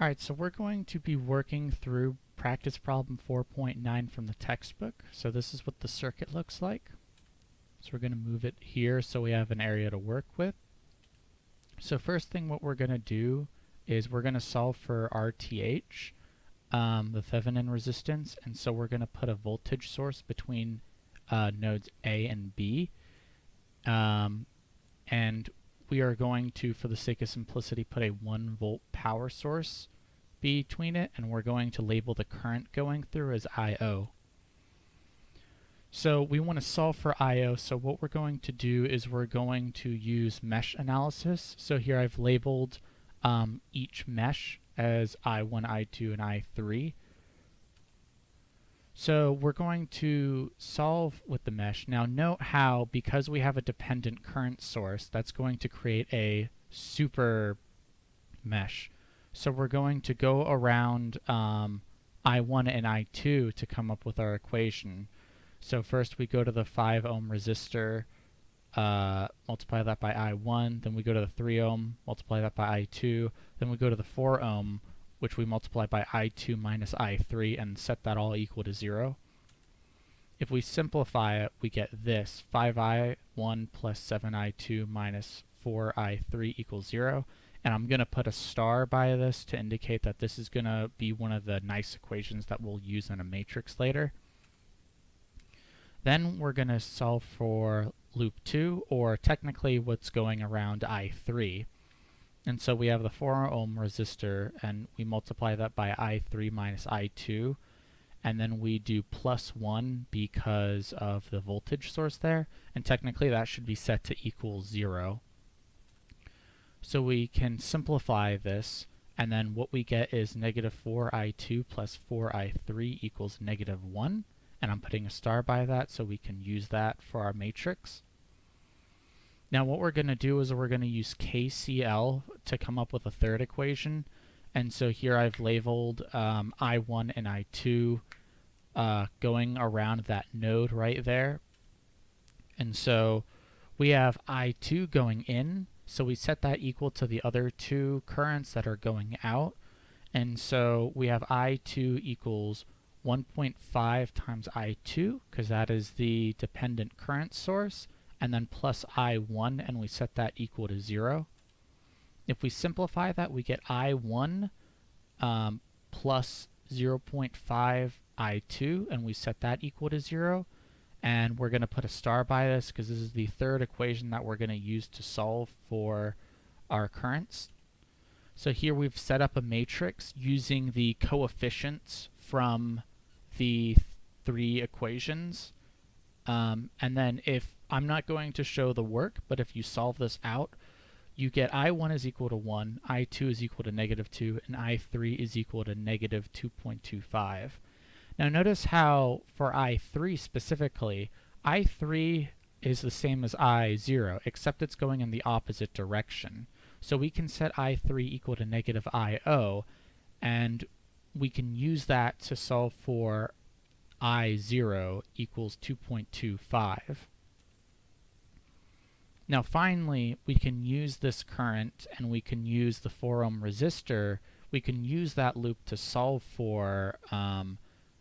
Alright, so we're going to be working through practice problem 4.9 from the textbook. So this is what the circuit looks like. So we're going to move it here so we have an area to work with. So first thing what we're going to do is we're going to solve for RTH, the Thevenin resistance, and so we're going to put a voltage source between nodes A and B. And we are going to, for the sake of simplicity, put a 1 volt power source between it, and we're going to label the current going through as I/O. So we want to solve for I/O, so what we're going to do is we're going to use mesh analysis. So here I've labeled each mesh as I1, I2, and I3. So we're going to solve with the mesh. Now note how, because we have a dependent current source, that's going to create a super mesh. So we're going to go around I1 and I2 to come up with our equation. So first we go to the 5 ohm resistor, multiply that by I1, then we go to the 3 ohm, multiply that by I2, then we go to the 4 ohm, which we multiply by I2 minus I3 and set that all equal to 0. If we simplify it, we get this, 5I1 plus 7I2 minus 4I3 equals 0. And I'm going to put a star by this to indicate that this is going to be one of the nice equations that we'll use in a matrix later. Then we're going to solve for loop 2, or technically what's going around I3. And so we have the 4 ohm resistor, and we multiply that by I3 minus I2, and then we do plus 1 because of the voltage source there, and technically that should be set to equal 0. So we can simplify this, and then what we get is negative 4I2 plus 4I3 equals negative 1, and I'm putting a star by that so we can use that for our matrix. Now what we're going to do is we're going to use KCL to come up with a third equation, and so here I've labeled I1 and I2 going around that node right there. And so we have I2 going in, so we set that equal to the other two currents that are going out. And so we have I2 equals 1.5 times I2, because that is the dependent current source, and then plus I1, and we set that equal to 0. If we simplify that, we get I1 plus 0.5 I2, and we set that equal to 0. And we're going to put a star by this because this is the third equation that we're going to use to solve for our currents. So here we've set up a matrix using the coefficients from the three equations. And then if I'm not going to show the work, but if you solve this out, you get I1 is equal to 1, I2 is equal to negative 2, and I3 is equal to negative 2.25. Now notice how for I3 specifically, I3 is the same as I0, except it's going in the opposite direction. So we can set I3 equal to negative I0, and we can use that to solve for I0 equals 2.25. Now finally, we can use this current, and we can use the 4 ohm resistor. We can use that loop to solve for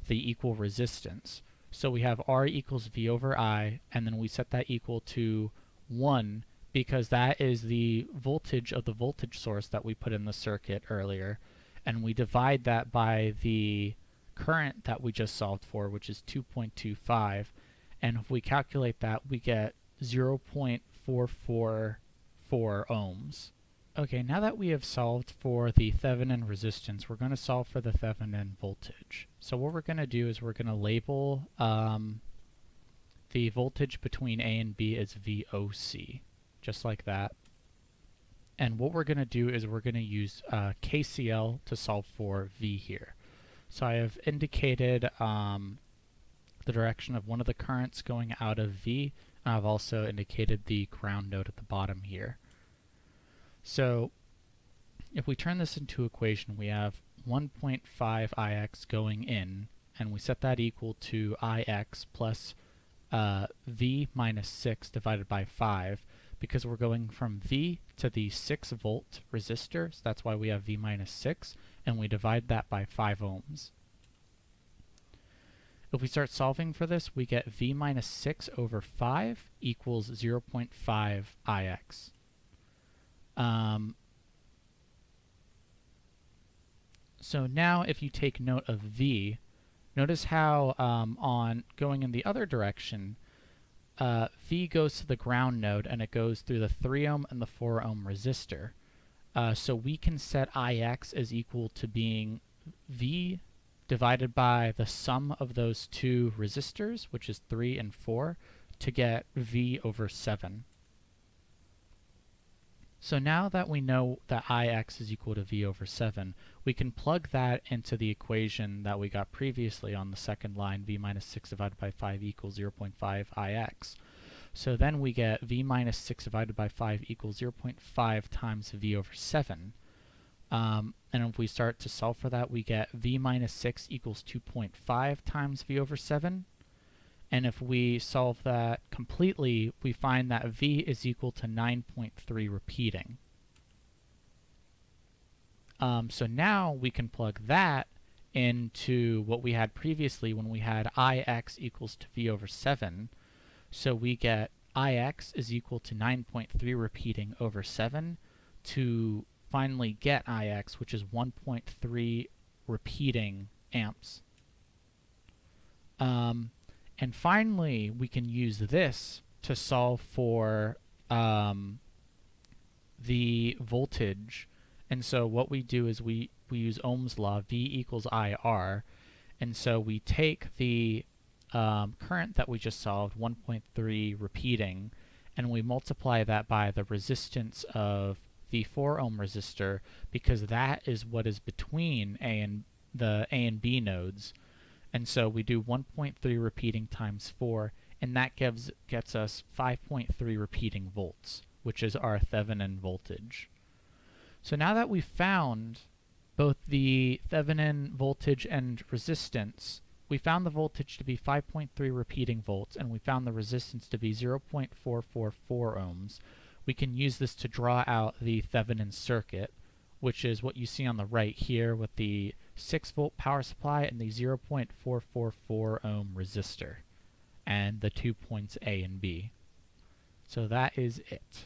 the equal resistance. So we have R equals V over I, and then we set that equal to 1 because that is the voltage of the voltage source that we put in the circuit earlier, and we divide that by the current that we just solved for, which is 2.25, and if we calculate that, we get 0.444 ohms. Okay, now that we have solved for the Thevenin resistance, we're going to solve for the Thevenin voltage. So what we're going to do is we're going to label the voltage between A and B as VOC, just like that. And what we're going to do is we're going to use KCL to solve for V here. So I have indicated the direction of one of the currents going out of V, and I've also indicated the ground node at the bottom here. So if we turn this into equation, we have 1.5 Ix going in, and we set that equal to Ix plus V minus 6 divided by 5, because we're going from V to the 6 volt resistor, so that's why we have V minus 6, and we divide that by 5 ohms. If we start solving for this, we get V minus 6 over 5 equals 0.5 Ix. So now if you take note of V, notice how on going in the other direction, V goes to the ground node and it goes through the 3 ohm and the 4 ohm resistor. So we can set Ix as equal to being V divided by the sum of those two resistors, which is 3 and 4, to get V over 7. So now that we know that Ix is equal to V over 7, we can plug that into the equation that we got previously on the second line, V minus 6 divided by 5 equals 0.5 Ix. So then we get V minus 6 divided by 5 equals 0.5 times V over 7. And if we start to solve for that, we get V minus 6 equals 2.5 times V over 7. And if we solve that completely, we find that V is equal to 9.3 repeating. So now we can plug that into what we had previously when we had Ix equals to V over 7. So we get Ix is equal to 9.3 repeating over 7 to finally get Ix, which is 1.3 repeating amps. And finally, we can use this to solve for the voltage. And so what we do is we use Ohm's law, V equals IR. And so we take the current that we just solved, 1.3 repeating, and we multiply that by the resistance of the 4 ohm resistor, because that is what is between the A and B nodes. And so we do 1.3 repeating times 4, and that gets us 5.3 repeating volts, which is our Thevenin voltage. So now that we've found both the Thevenin voltage and resistance, we found the voltage to be 5.3 repeating volts, and we found the resistance to be 0.444 ohms. We can use this to draw out the Thevenin circuit, which is what you see on the right here with the 6 volt power supply and the 0.444 ohm resistor, and the 2 points A and B. So that is it.